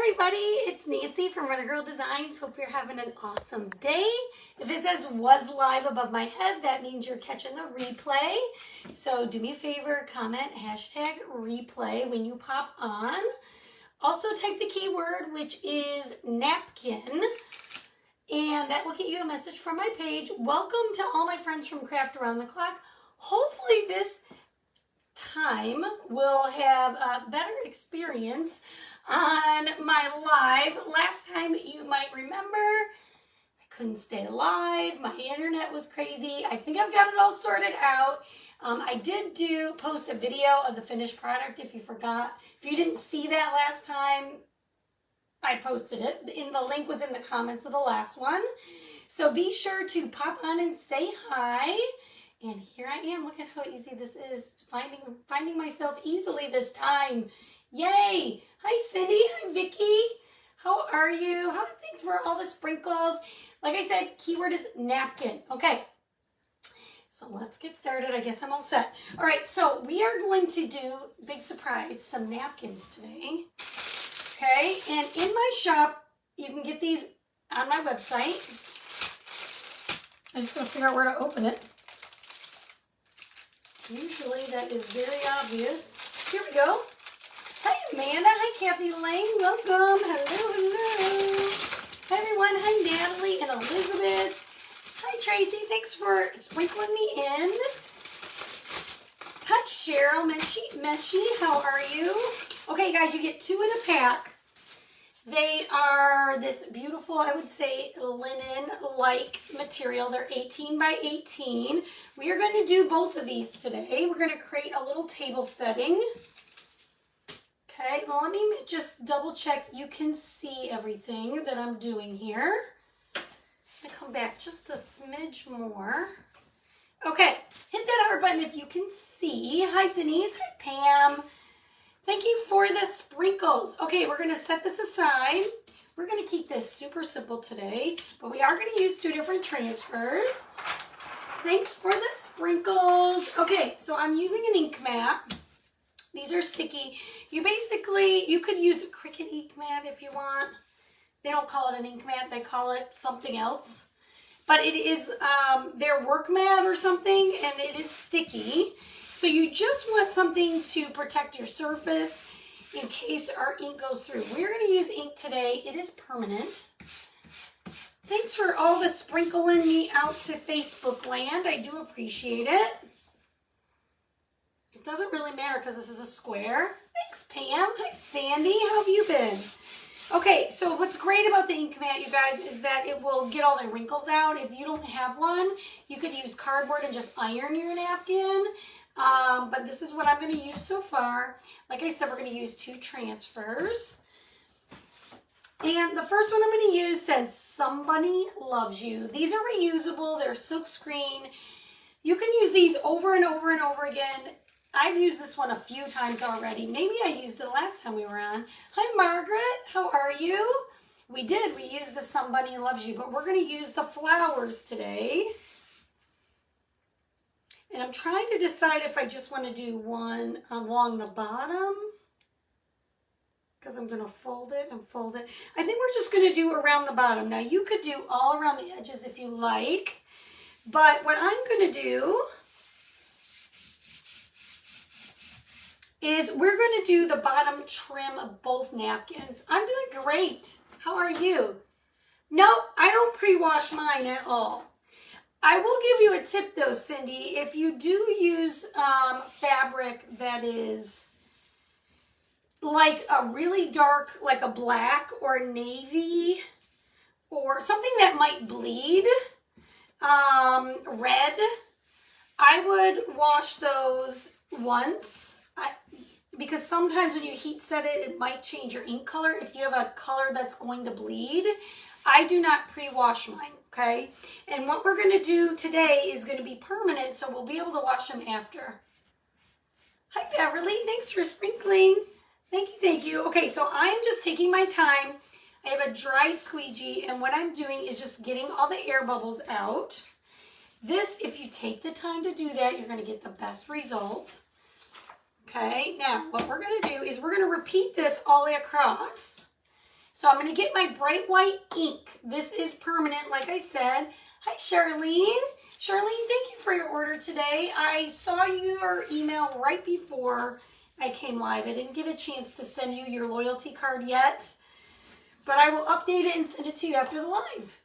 everybody, it's Nancy from Runner Girl Designs. Hope you're having an awesome day. If it says was live above my head, that means you're catching the replay. So do me a favor, comment hashtag replay when you pop on. Also type the keyword, which is napkin, and that will get you a message from my page. Welcome to all my friends from Craft Around the Clock. Hopefully this time we'll have a better experience on my live. Last time, you might remember, I couldn't stay live. My internet was crazy. I think I've got it all sorted out. I did post a video of the finished product. If you forgot, if you didn't see that last time, I posted it. The link was in the comments of the last one. So be sure to pop on and say hi. And here I am. Look at how easy this is. It's finding myself easily this time. Yay! Hi Cindy. Hi Vicky. How are you? Thanks for all the sprinkles. Like I said, keyword is napkin. Okay. So let's get started. I guess I'm all set. All right. So we are going to do, big surprise, some napkins today. Okay. And in my shop, you can get these on my website. I just got to figure out where to open it. Usually that is very obvious. Here we go. Hi Amanda. Hi Kathy Lang. Welcome. Hello, hello. Hi everyone. Hi Natalie and Elizabeth. Hi Tracy. Thanks for sprinkling me in. Hi Cheryl. Meshi. How are you? Okay guys, you get 2 in a pack. They are this beautiful, I would say, linen-like material. They're 18 by 18. We are going to do both of these today. We're going to create a little table setting. Okay, now let me just double check you can see everything that I'm doing here. I'm going to come back just a smidge more. Okay, hit that heart button if you can see. Hi Denise, hi Pam. Thank you for the sprinkles. Okay, we're going to set this aside. We're going to keep this super simple today, but we are going to use 2 different transfers. Thanks for the sprinkles. Okay, so I'm using an ink mat. These are sticky. You could use a Cricut ink mat if you want. They don't call it an ink mat. They call it something else. But it is their work mat or something, and it is sticky. So you just want something to protect your surface in case our ink goes through. We're going to use ink today. It is permanent. Thanks for all the sprinkling me out to Facebook land. I do appreciate it. It doesn't really matter because this is a square. Thanks, Pam. Hi, Sandy. How have you been? Okay, so what's great about the ink mat, you guys, is that it will get all the wrinkles out. If you don't have one, you could use cardboard and just iron your napkin. But this is what I'm going to use so far. Like I said, we're going to use 2 transfers. And the first one I'm going to use says, "Somebody Loves You." These are reusable. They're silk screen. You can use these over and over and over again. I've used this one a few times already. Maybe I used it last time we were on. Hi, Margaret. How are you? We used the "Somebody Loves You," but we're going to use the flowers today. And I'm trying to decide if I just want to do one along the bottom, because I'm going to fold it and fold it. I think we're just going to do around the bottom. Now, you could do all around the edges if you like, but what I'm going to do is we're going to do the bottom trim of both napkins. I'm doing great. How are you? No, I don't pre-wash mine at all. I will give you a tip though, Cindy. If you do use fabric that is like a really dark, like a black or navy, or something that might bleed red, I would wash those once. Because sometimes when you heat set it, it might change your ink color. If you have a color that's going to bleed, I do not pre-wash mine. Okay, and what we're going to do today is going to be permanent, so we'll be able to wash them after. Hi, Beverly. Thanks for sprinkling. Thank you, thank you. Okay, so I'm just taking my time. I have a dry squeegee, and what I'm doing is just getting all the air bubbles out. This, if you take the time to do that, you're going to get the best result. Okay, now what we're going to do is we're going to repeat this all the way across. So I'm going to get my bright white ink. This is permanent, like I said. Hi, Charlene. Charlene, thank you for your order today. I saw your email right before I came live. I didn't get a chance to send you your loyalty card yet, but I will update it and send it to you after the live.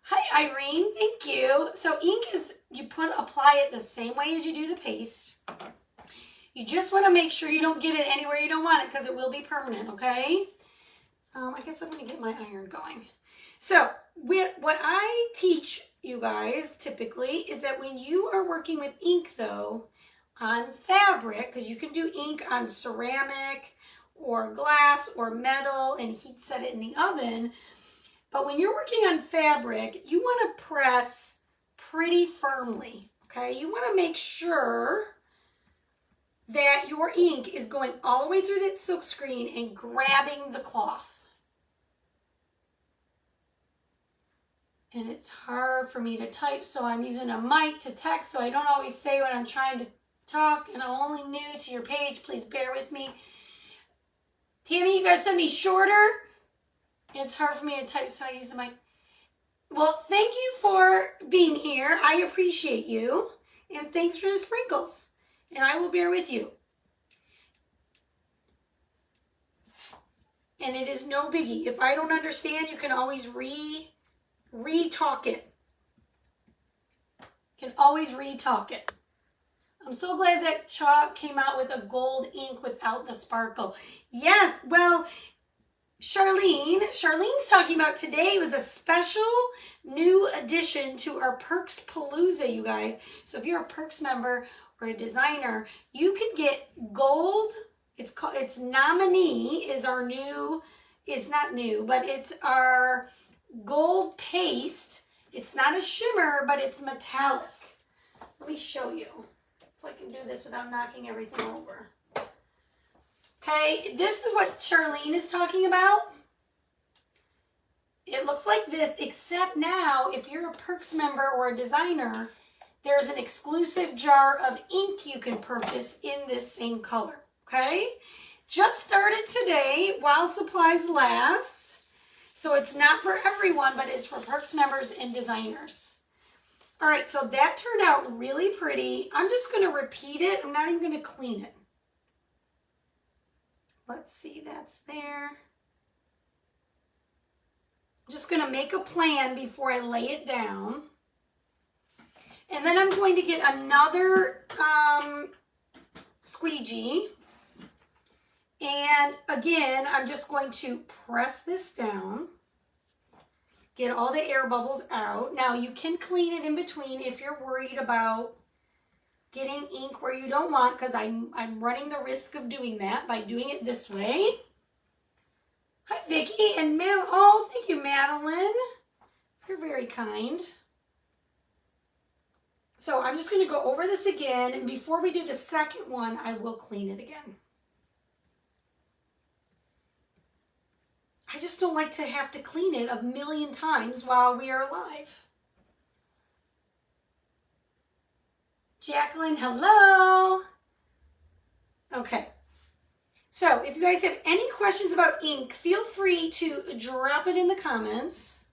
Hi, Irene. Thank you. So ink is, you apply it the same way as you do the paste. You just want to make sure you don't get it anywhere you don't want it because it will be permanent, okay? I guess I'm going to get my iron going. So what I teach you guys typically is that when you are working with ink, though, on fabric, because you can do ink on ceramic or glass or metal and heat set it in the oven, but when you're working on fabric, you want to press pretty firmly, okay? You want to make sure that your ink is going all the way through that silk screen and grabbing the cloth. And it's hard for me to type, so I'm using a mic to text, so I don't always say what I'm trying to talk, and I'm only new to your page. Please bear with me. Tammy, you guys send me shorter. It's hard for me to type, so I use the mic. Well, thank you for being here. I appreciate you, and thanks for the sprinkles. And I will bear with you. And it is no biggie. If I don't understand, you can always re-talk it. You can always re-talk it. I'm so glad that chalk came out with a gold ink without the sparkle. Yes, well, Charlene's talking about today was a special new addition to our Perks Palooza, you guys. So if you're a Perks member or a designer, you can get gold. It's Nominee is our new, it's not new, but it's our gold paste. It's not a shimmer, but it's metallic. Let me show you if I can do this without knocking everything over. Okay, this is what Charlene is talking about. It looks like this, except now, if you're a Perks member or a designer, there's an exclusive jar of ink you can purchase in this same color, okay? Just started today while supplies last. So it's not for everyone, but it's for Perks members and designers. All right, so that turned out really pretty. I'm just going to repeat it. I'm not even going to clean it. Let's see, that's there. I'm just going to make a plan before I lay it down. And then I'm going to get another squeegee. And again, I'm just going to press this down. Get all the air bubbles out. Now you can clean it in between if you're worried about getting ink where you don't want, because I'm running the risk of doing that by doing it this way. Hi, Vicki and Madeline. Oh, thank you, Madeline. You're very kind. So I'm just going to go over this again, and before we do the second one, I will clean it again. I just don't like to have to clean it a million times while we are live. Jacqueline, hello. Okay. So if you guys have any questions about ink, feel free to drop it in the comments.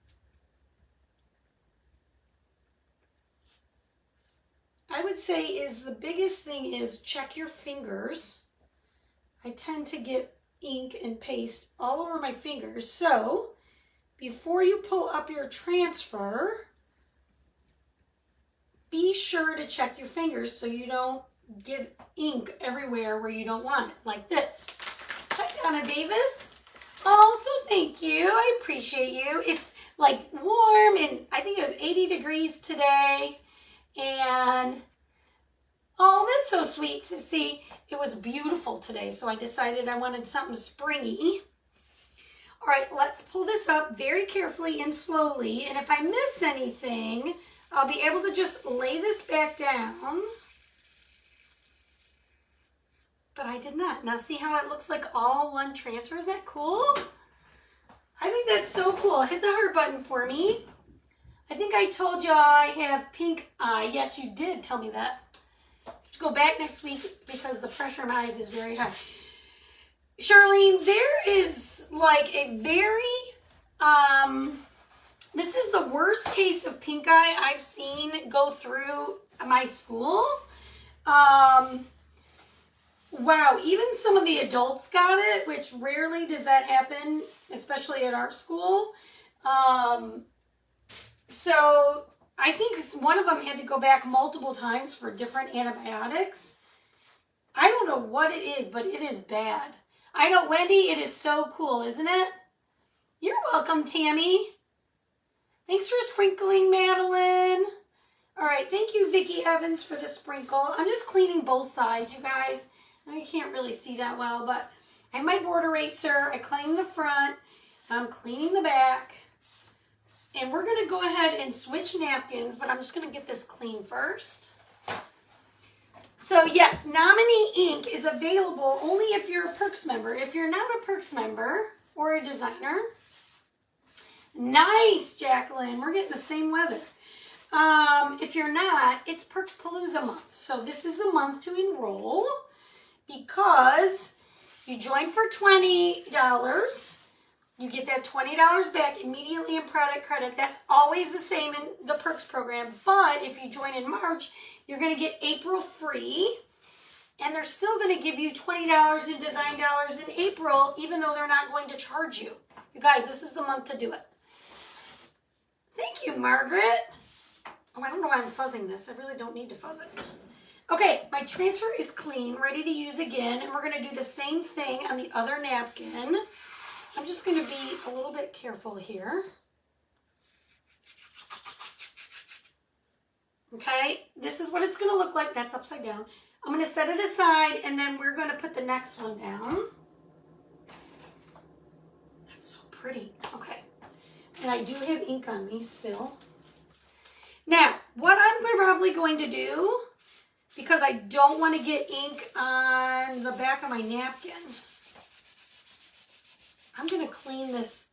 I would say the biggest thing is check your fingers. I tend to get ink and paste all over my fingers. So before you pull up your transfer, be sure to check your fingers so you don't get ink everywhere where you don't want it, like this. Hi, Donna Davis. Oh, so thank you. I appreciate you. It's like warm, and I think it was 80 degrees today. And oh, that's so sweet to see. It was beautiful today, so I decided I wanted something springy. All right, let's pull this up very carefully and slowly. And if I miss anything, I'll be able to just lay this back down. But I did not. Now see how it looks like all one transfer? Isn't that cool? I think that's so cool. Hit the heart button for me. I think I told y'all I have pink eye. Yes, you did tell me that. Go back next week because the pressure in my eyes is very high. Charlene, there is like a very, this is the worst case of pink eye I've seen go through my school. Wow, even some of the adults got it, which rarely does that happen, especially at our school. So I think one of them had to go back multiple times for different antibiotics. I don't know what it is, but it is bad. I know, Wendy, it is so cool, isn't it? You're welcome, Tammy. Thanks for sprinkling, Madeline. All right, thank you, Vicki Evans, for the sprinkle. I'm just cleaning both sides, you guys. I know you can't really see that well, but I have my board eraser. I cleaned the front. I'm cleaning the back. And we're going to go ahead and switch napkins, but I'm just going to get this clean first. So yes, nominee ink is available only if you're a Perks member. If you're not a Perks member or a designer, nice, Jacqueline. We're getting the same weather. If you're not, it's Perks Palooza month. So this is the month to enroll because you join for $20. You get that $20 back immediately in product credit. That's always the same in the Perks program. But if you join in March, you're going to get April free. And they're still going to give you $20 in design dollars in April, even though they're not going to charge you. You guys, this is the month to do it. Thank you, Margaret. Oh, I don't know why I'm fuzzing this. I really don't need to fuzz it. Okay, my transfer is clean, ready to use again. And we're going to do the same thing on the other napkin. I'm just going to be a little bit careful here. Okay, this is what it's going to look like. That's upside down. I'm going to set it aside, and then we're going to put the next one down. That's so pretty. Okay, and I do have ink on me still. Now, what I'm probably going to do, because I don't want to get ink on the back of my napkin, I'm going to clean this,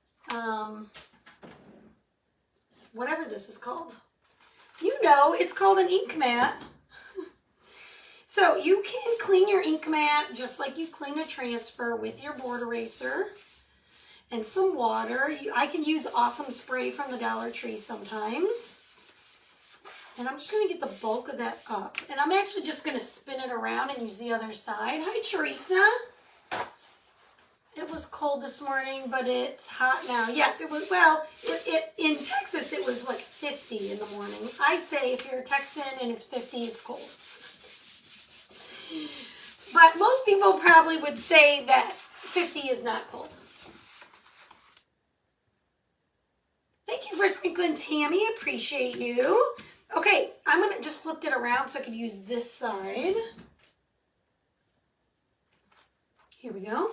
whatever this is called. You know, it's called an ink mat. So you can clean your ink mat just like you clean a transfer with your board eraser and some water. I can use Awesome Spray from the Dollar Tree sometimes. And I'm just going to get the bulk of that up. And I'm actually just going to spin it around and use the other side. Hi, Teresa. It was cold this morning, but it's hot now. Yes, it was. Well, in Texas, it was like 50 in the morning. I'd say if you're a Texan and it's 50, it's cold. But most people probably would say that 50 is not cold. Thank you for sprinkling, Tammy. I appreciate you. Okay, I'm going to just flip it around so I could use this side. Here we go.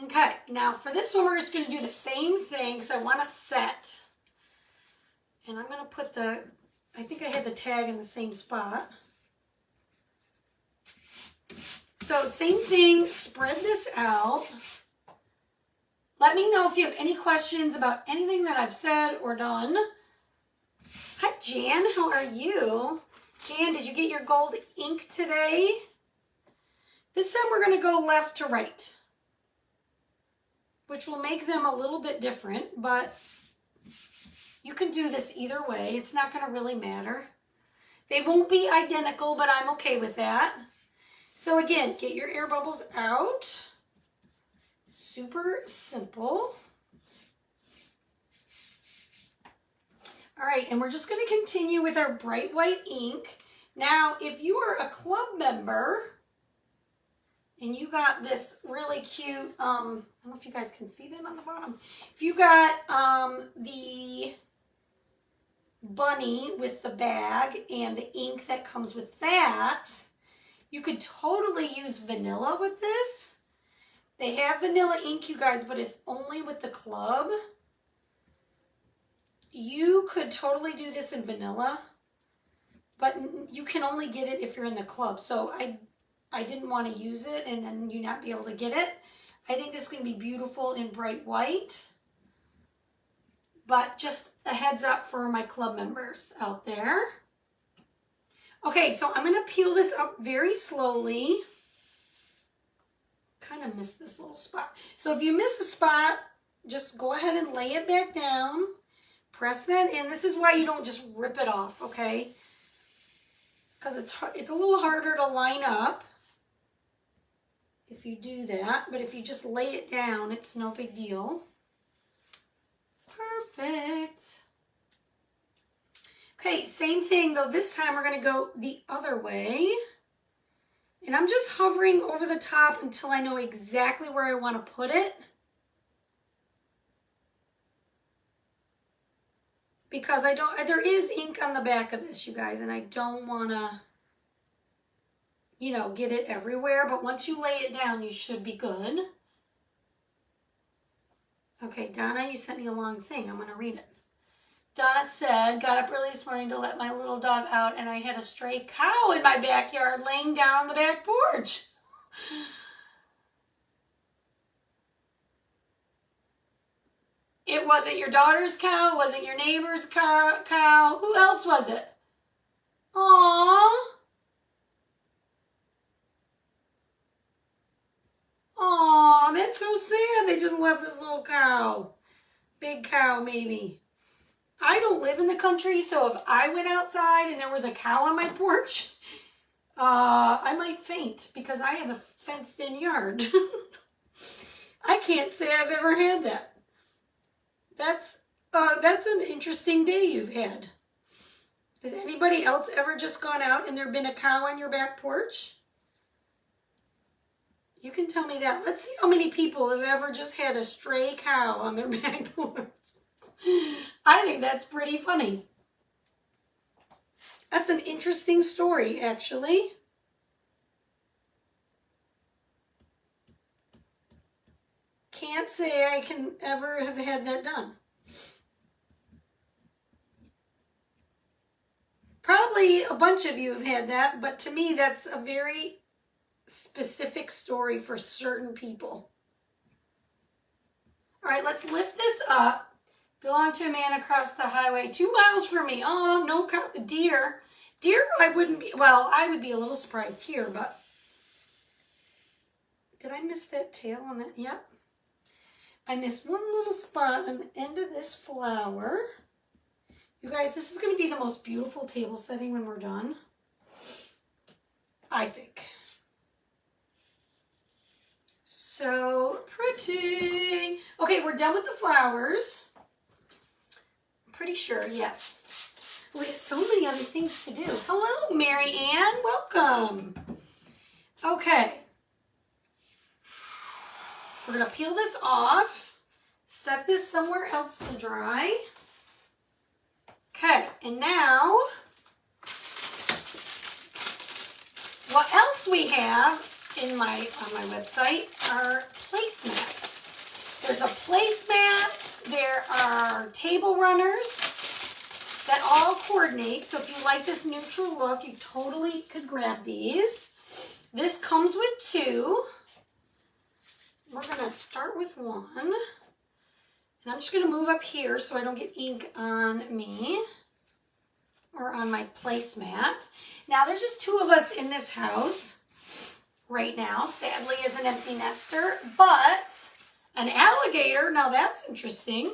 Okay, now for this one, we're just going to do the same thing because I want to set. And I'm going to put I think I had the tag in the same spot. So same thing, spread this out. Let me know if you have any questions about anything that I've said or done. Hi, Jan, how are you? Jan, did you get your gold ink today? This time we're going to go left to right, which will make them a little bit different, but you can do this either way. It's not going to really matter. They won't be identical, but I'm okay with that. So again, get your air bubbles out. Super simple. All right, and we're just going to continue with our bright white ink. Now, if you are a club member and you got this really cute, I don't know if you guys can see that on the bottom. If you got the bunny with the bag and the ink that comes with that, you could totally use vanilla with this. They have vanilla ink, you guys, but it's only with the club. You could totally do this in vanilla, but you can only get it if you're in the club. So I didn't want to use it and then you not be able to get it. I think this is going to be beautiful in bright white. But just a heads up for my club members out there. Okay, so I'm going to peel this up very slowly. kind of missed this little spot. So if you miss a spot, just go ahead and lay it back down. Press that in. This is why you don't just rip it off, okay? Because it's a little harder to line up if you do that. But if you just lay it down, it's no big deal. Perfect. Okay, same thing though. This time we're going to go the other way. And I'm just hovering over the top until I know exactly where I want to put it. Because there is ink on the back of this, you guys, and I don't want to, you know, get it everywhere. But once you lay it down, you should be good. Okay, Donna, you sent me a long thing. I'm going to read it. Donna said, got up early this morning to let my little dog out, and I had a stray cow in my backyard laying down on the back porch. It wasn't your daughter's cow. It wasn't your neighbor's cow. Who else was it? Aww. Aww, that's so sad. They just left this little cow. Big cow, maybe. I don't live in the country, so if I went outside and there was a cow on my porch, I might faint because I have a fenced-in yard. I can't say I've ever had that. That's an interesting day you've had. Has anybody else ever just gone out and there been a cow on your back porch? You can tell me that. Let's see how many people have ever just had a stray cow on their back porch. I think that's pretty funny. That's an interesting story, actually. Can't say I can ever have had that done. Probably a bunch of you have had that, but to me that's a very specific story for certain people. All right, let's lift this up. Belonged to a man across the highway 2 miles from me. Oh, no deer. Deer, I wouldn't be, well, I would be a little surprised here, but did I miss that tail on that? Yep. I missed one little spot on the end of this flower. You guys, this is going to be the most beautiful table setting when we're done. I think. So pretty. Okay, we're done with the flowers. I'm pretty sure, yes. We have so many other things to do. Hello, Mary Ann. Welcome. Okay. We're going to peel this off. Set this somewhere else to dry. Okay, and now, what else we have on my website are placemats. There's a placemat, there are table runners that all coordinate. So if you like this neutral look, you totally could grab these. This comes with 2. We're going to start with 1. And I'm just going to move up here so I don't get ink on me or on my placemat. Now, there's just 2 of us in this house right now. Sadly, as an empty nester, but an alligator. Now, that's interesting.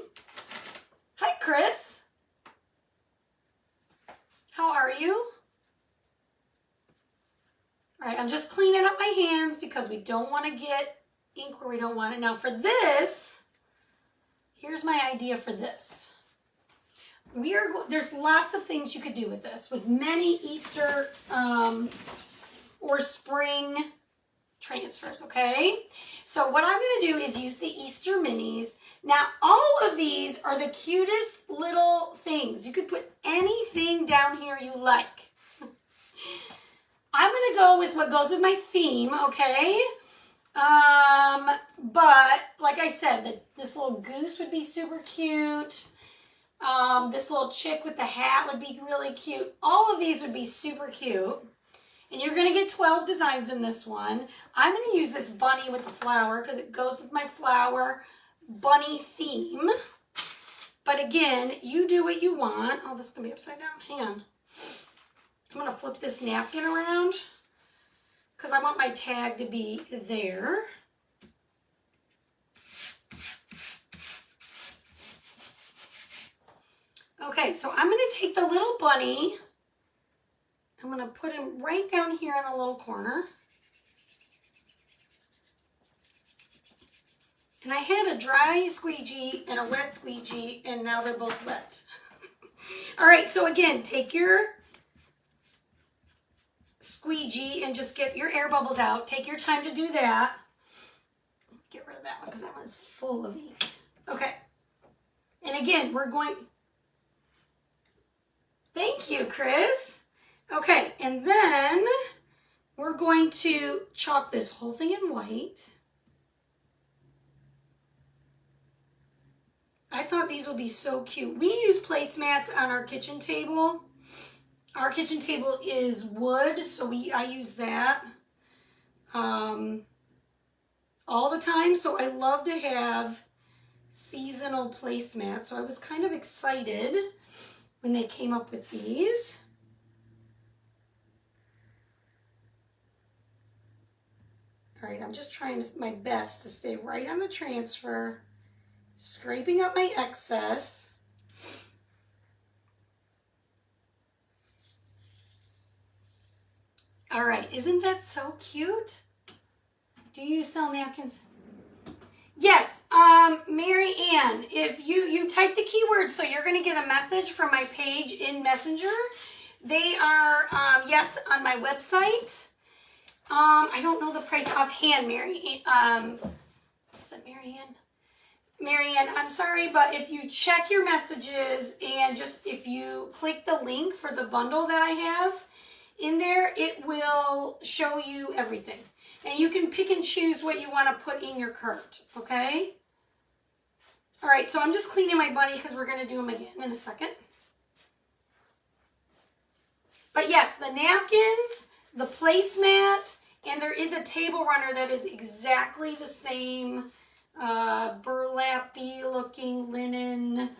Hi, Chris. How are you? All right, I'm just cleaning up my hands because we don't want to get ink where we don't want it. Now, for this, here's my idea for this. There's lots of things you could do with this, with many Easter or spring transfers, okay? So what I'm going to do is use the Easter minis. Now, all of these are the cutest little things. You could put anything down here you like. I'm going to go with what goes with my theme, okay? But like I said, this little goose would be super cute. This little chick with the hat would be really cute. All of these would be super cute. And you're going to get 12 designs in this one. I'm going to use this bunny with the flower because it goes with my flower bunny theme. But again, you do what you want. Oh, this is going to be upside down. Hang on. I'm going to flip this napkin around because I want my tag to be there. Okay, so I'm going to take the little bunny. I'm going to put him right down here in the little corner. And I had a dry squeegee and a wet squeegee, and now they're both wet. All right, so again, take your squeegee and just get your air bubbles out. Take your time to do that. Get rid of that one because that one is full of ink. Okay. And again, we're going... Thank you, Chris. Okay, and then we're going to chalk this whole thing in white. I thought these would be so cute. We use placemats on our kitchen table. Our kitchen table is wood, so I use that all the time. So I love to have seasonal placemats. So I was kind of excited when they came up with these. All right, I'm just trying my best to stay right on the transfer, scraping up my excess. All right, isn't that so cute? Do you sell napkins? Yes, Mary Ann, if you type the keyword, so you're gonna get a message from my page in Messenger. They are, yes, on my website. I don't know the price offhand, Mary. Is it Mary Ann? Mary Ann, I'm sorry, but if you check your messages and just if you click the link for the bundle that I have in there, it will show you everything. And you can pick and choose what you want to put in your cart, okay? All right, so I'm just cleaning my bunny because we're going to do them again in a second. But yes, the napkins, the placemat, and there is a table runner that is exactly the same burlap-y looking linen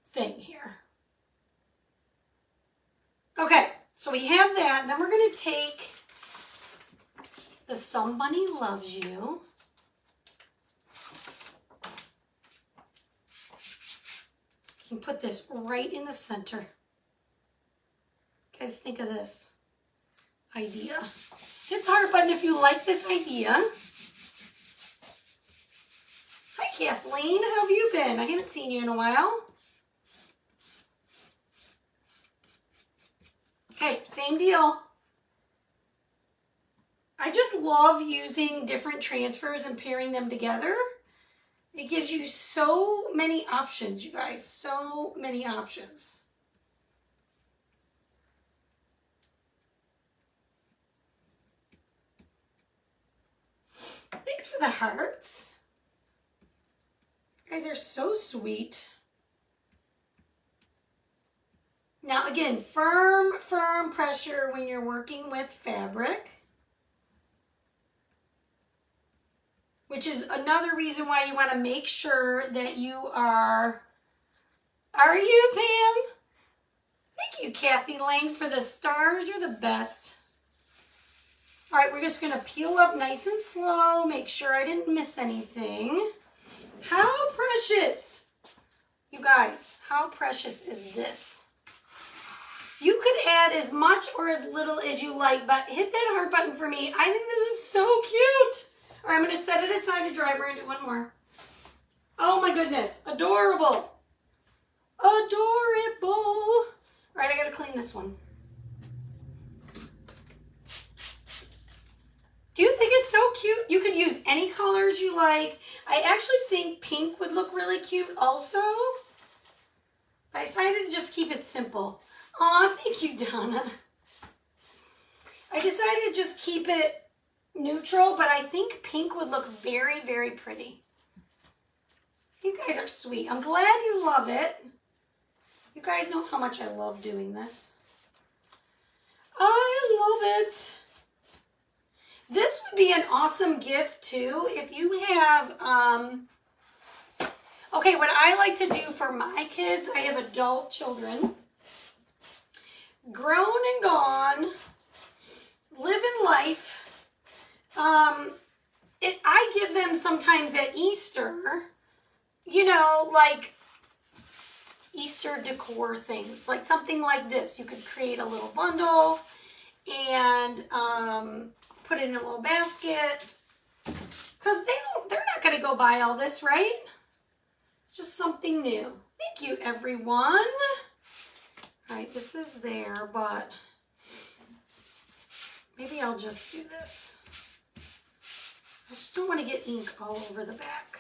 thing here. Okay, so we have that. Then we're going to take the Somebody Loves You. And put this right in the center. Guys, think of this idea. Hit the heart button if you like this idea. Hi, Kathleen. How have you been? I haven't seen you in a while. Okay, same deal. I just love using different transfers and pairing them together. It gives you so many options, you guys. So many options. Thanks for the hearts. You guys are so sweet. Now again, firm pressure when you're working with fabric. Which is another reason why you want to make sure that you are you, Pam? Thank you, Kathy Lang, for the stars. You're the best. All right, we're just going to peel up nice and slow. Make sure I didn't miss anything. How precious. You guys, how precious is this? You could add as much or as little as you like, but hit that heart button for me. I think this is so cute. All right, I'm going to set it aside to dry. We're going to do one more. Oh my goodness. Adorable. Adorable. All right, I got to clean this one. Do you think it's so cute? You could use any colors you like. I actually think pink would look really cute also. I decided to just keep it simple. Aw, thank you, Donna. I decided to just keep it neutral, but I think pink would look very, very pretty. You guys are sweet. I'm glad you love it. You guys know how much I love doing this. I love it. This would be an awesome gift too if you have, okay, what I like to do for my kids, I have adult children, grown and gone, living life. I give them sometimes at Easter, you know, like Easter decor things, like something like this. You could create a little bundle and put it in a little basket, because they're not going to go buy all this, right? It's just something new. Thank you, everyone. All right, this is there, but maybe I'll just do this. I just don't want to get ink all over the back.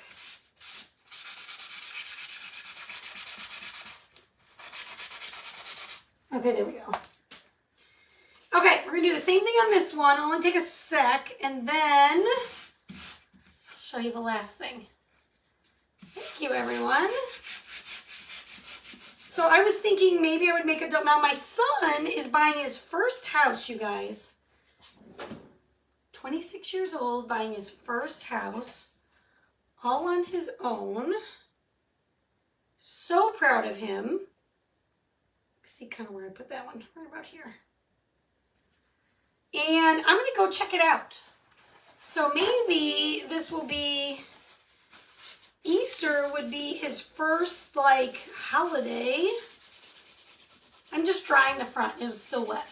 Okay, there we go. Okay, we're going to do the same thing on this one. Only take a sec, and then I'll show you the last thing. Thank you, everyone. So I was thinking maybe I would make a dough. Now, my son is buying his first house, you guys. 26 years old, buying his first house, all on his own. So proud of him. See kind of where I put that one, right about here. And I'm gonna go check it out. So maybe this will be, Easter would be his first like holiday. I'm just drying the front, it was still wet.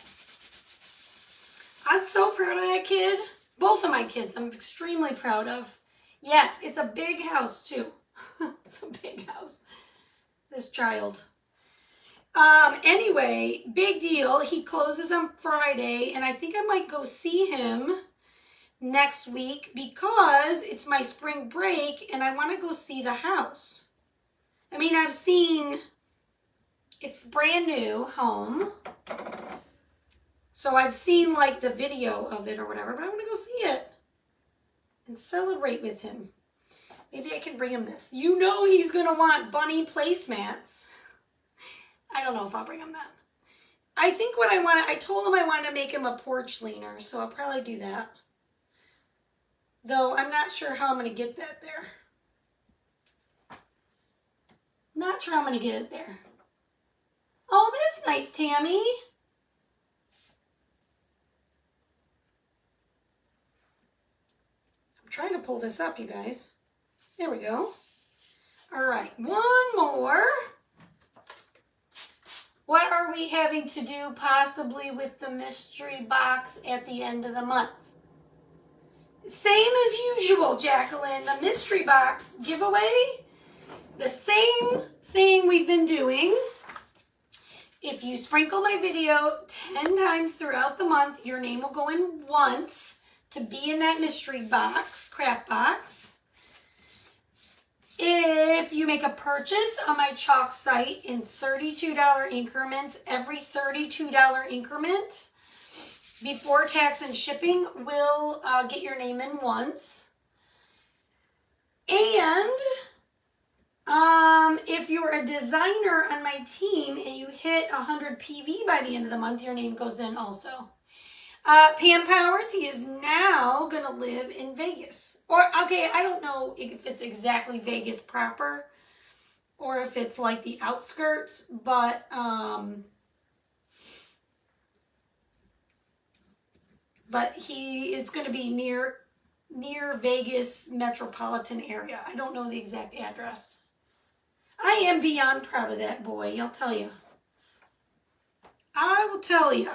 I'm so proud of that kid. Both of my kids, I'm extremely proud of. Yes, it's a big house too. It's a big house, this child. Anyway, big deal. He closes on Friday, and I think I might go see him next week because it's my spring break and I want to go see the house. I mean, I've seen, it's brand new home. So I've seen like the video of it or whatever, but I want to go see it and celebrate with him. Maybe I can bring him this. You know he's going to want bunny placemats. I don't know if I'll bring him that. I think what I told him I wanted to make him a porch leaner, so I'll probably do that. Though I'm not sure how I'm going to get that there. Not sure I'm going to get it there. Oh, that's nice, Tammy. I'm trying to pull this up, you guys. There we go. All right, one more. What are we having to do possibly with the mystery box at the end of the month? Same as usual, Jacqueline. The mystery box giveaway. The same thing we've been doing. If you sprinkle my video 10 times throughout the month, your name will go in once to be in that mystery box, craft box. If you make a purchase on my chalk site in $32 increments, every $32 increment before tax and shipping will get your name in once. And if you're a designer on my team and you hit 100 PV by the end of the month, your name goes in also. Pam Powers, he is now going to live in Vegas. Or, okay, I don't know if it's exactly Vegas proper or if it's like the outskirts, but he is going to be near Vegas metropolitan area. I don't know the exact address. I am beyond proud of that boy, I'll tell you. I will tell you.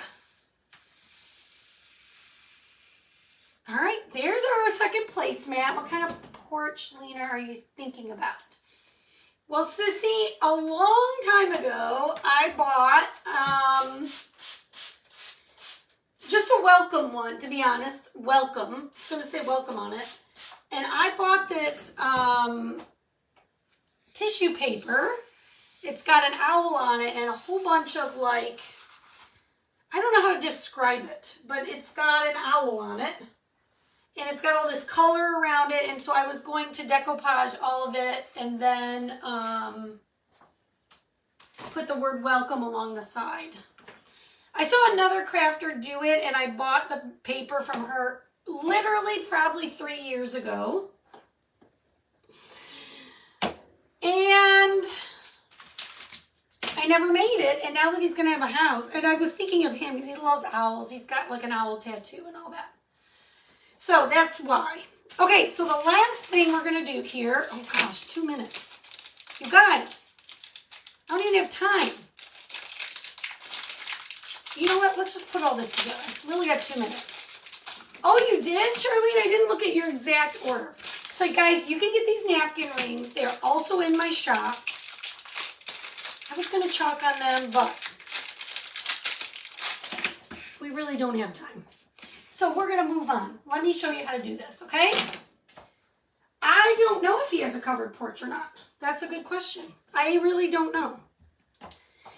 All right, there's our second placemat. What kind of porch leaner are you thinking about? Well, Sissy, a long time ago, I bought just a welcome one, to be honest. Welcome. It's going to say welcome on it. And I bought this tissue paper. It's got an owl on it and a whole bunch of like, I don't know how to describe it, but it's got an owl on it. And it's got all this color around it, and so I was going to decoupage all of it and then put the word welcome along the side. I saw another crafter do it, and I bought the paper from her literally probably 3 years ago. And I never made it, and now that he's going to have a house, and I was thinking of him because he loves owls. He's got like an owl tattoo and all that. So that's why. Okay, so the last thing we're going to do here, oh gosh, 2 minutes. You guys, I don't even have time. You know what? Let's just put all this together. We only got 2 minutes. Oh, you did, Charlene? I didn't look at your exact order. So, guys, you can get these napkin rings. They're also in my shop. I was going to chalk on them, but we really don't have time. So we're going to move on. Let me show you how to do this, okay? I don't know if he has a covered porch or not. That's a good question. I really don't know.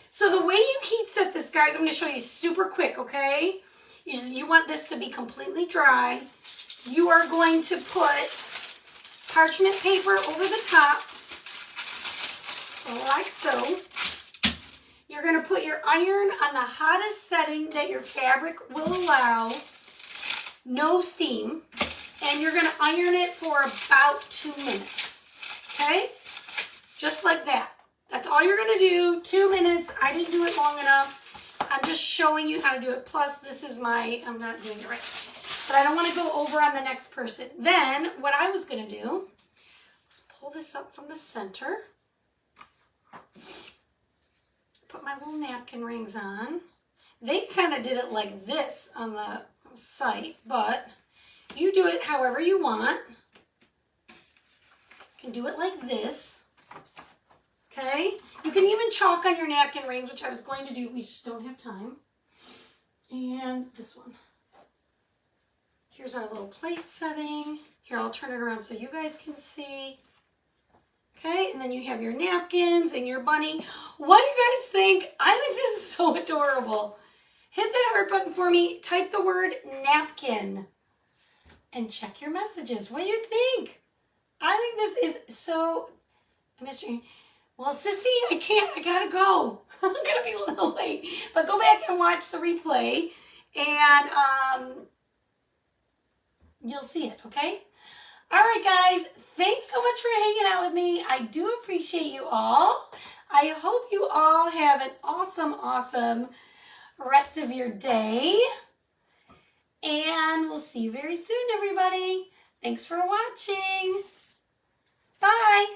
So the way you heat set this, guys, I'm going to show you super quick, okay? You want this to be completely dry. You are going to put parchment paper over the top, like so. You're going to put your iron on the hottest setting that your fabric will allow, no steam, and you're going to iron it for about 2 minutes, okay? Just like that. That's all you're going to do, 2 minutes. I didn't do it long enough. I'm just showing you how to do it. Plus, this is I'm not doing it right. But I don't want to go over on the next person. Then, what I was going to do was pull this up from the center. Put my little napkin rings on. They kind of did it like this on the site, but you do it however you want. You can do it like this. Okay? You can even chalk on your napkin rings, which I was going to do. We just don't have time. And this one. Here's our little place setting. Here, I'll turn it around so you guys can see. Okay, and then you have your napkins and your bunny. What do you guys think? I think this is so adorable. Hit that heart button for me. Type the word napkin. And check your messages. What do you think? I think this is so... Mystery. Well, Sissy, I can't. I gotta go. I'm gonna be a little late. But go back and watch the replay. And you'll see it, okay? All right, guys. Thanks so much for hanging out with me. I do appreciate you all. I hope you all have an awesome, awesome rest of your day. And we'll see you very soon, everybody. Thanks for watching. Bye.